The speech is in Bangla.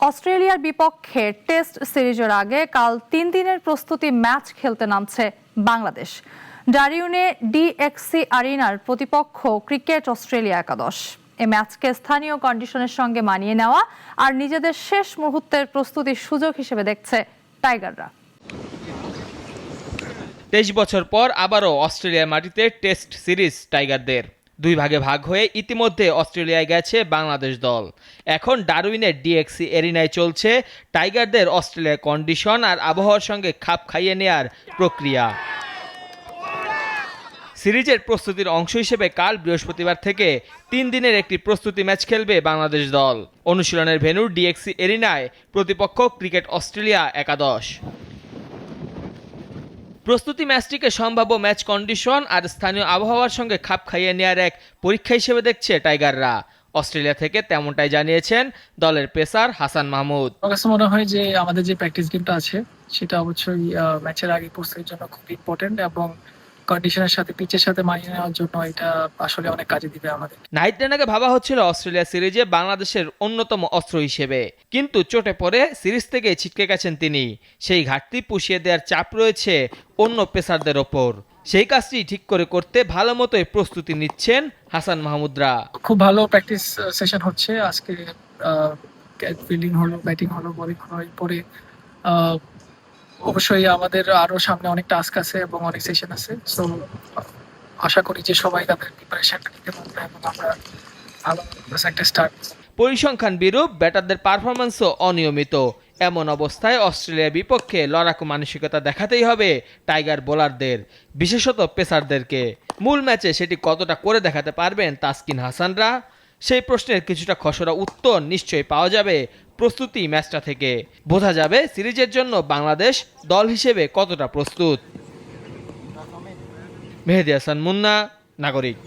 অস্ট্রেলিয়ার বিপক্ষে টেস্ট সিরিজের আগে কাল 3 দিনের প্রস্তুতি ম্যাচ খেলতে নামছে বাংলাদেশ। ডারউইনে ডিএক্সি আরিনার প্রতিপক্ষ ক্রিকেট অস্ট্রেলিয়া একাদশ। এই ম্যাচকে স্থানীয় কন্ডিশনের সঙ্গে মানিয়ে নেওয়া আর নিজেদের শেষ মুহূর্তের প্রস্তুতির সুযোগ হিসেবে দেখছে টাইগাররা। 23 বছর পর আবারও অস্ট্রেলিয়ার মাটিতে টেস্ট সিরিজ টাইগারদের। দুই ভাগে ভাগ হয়ে ইতিমধ্যে অস্ট্রেলিয়ায় গেছে বাংলাদেশ দল। এখন ডারউইনের ডিএক্সি এরিনায় চলছে টাইগারদের অস্ট্রেলিয়ার কন্ডিশন আর আবহাওয়ার সঙ্গে খাপ খাইয়ে নেয়ার প্রক্রিয়া। সিরিজের প্রস্তুতির অংশ হিসেবে কাল বৃহস্পতিবার থেকে 3 দিনের একটি প্রস্তুতি ম্যাচ খেলবে বাংলাদেশ দল। অনুশীলনের ভেন্যু ডিএক্সি এরিনায়, প্রতিপক্ষ ক্রিকেট অস্ট্রেলিয়া একাদশ। প্রস্তুতি ম্যাচটিকে সম্ভাব্য ম্যাচ কন্ডিশন আর স্থানীয় আবহাওয়ার সঙ্গে খাপ খাইয়ে নেওয়ার এক পরীক্ষা হিসেবে দেখছে টাইগাররা। অস্ট্রেলিয়া থেকে তেমনটাই জানিয়েছেন দলের পেসার হাসান মাহমুদ। আমার কাছে মনে হয় যে আমাদের যে প্র্যাকটিস গেমটা আছে সেটা অবশ্যই ম্যাচের আগে প্রস্তুতির জন্য খুব ইম্পর্টেন্ট এবং কন্ডিশনের সাথে পিচের সাথে মানিয়ে নেওয়ার জন্য এটা আসলে অনেক কাজে দিবে আমাদের। নাহিদ রানাকে ভাবা হচ্ছিল অস্ট্রেলিয়া সিরিজে বাংলাদেশের অন্যতম অস্ত্র হিসেবে, কিন্তু চোটে পড়ে সিরিজ থেকে ছিটকে গেছেন তিনি। সেই ঘাটতি পুষিয়ে দেওয়ার চাপ রয়েছে অন্য পেসারদের ওপর। সেই কাজটি ঠিক করে করতে ভালো মতোই প্রস্তুতি নিচ্ছেন হাসান মাহমুদরা। খুব ভালো প্র্যাকটিস সেশন হচ্ছে আজকে। ফিল্ডিং হলো, ব্যাটিং হলো, বোলিং হলো, এরপরে অবশ্যই আমাদের আরো সামনে অনেক টাস্ক আছে এবং অনেক সেশন আছে। সো আশা করি যে সবাই তাদের প্রিপারেশনটা নিতে পারবে এবং আমরা ভালো একটা স্টার্ট। পরিসংখ্যান বিরূপ, ব্যাটারদের পারফরম্যান্সও অনিয়মিত। এমন অবস্থায় অস্ট্রেলিয়ার বিপক্ষে লড়াকু মানসিকতা দেখাতেই হবে টাইগার বোলারদের, বিশেষত পেসারদেরকে। মূল ম্যাচে সেটি কতটা করে দেখাতে পারবেন তাসকিন হাসানরা, সেই প্রশ্নের কিছুটা খসড়া উত্তর নিশ্চয়ই পাওয়া যাবে প্রস্তুতি ম্যাচটা থেকে। বোঝা যাবে সিরিজের জন্য বাংলাদেশ দল হিসেবে কতটা প্রস্তুত। মেহেদী হাসান মুন্না, নাগরিক।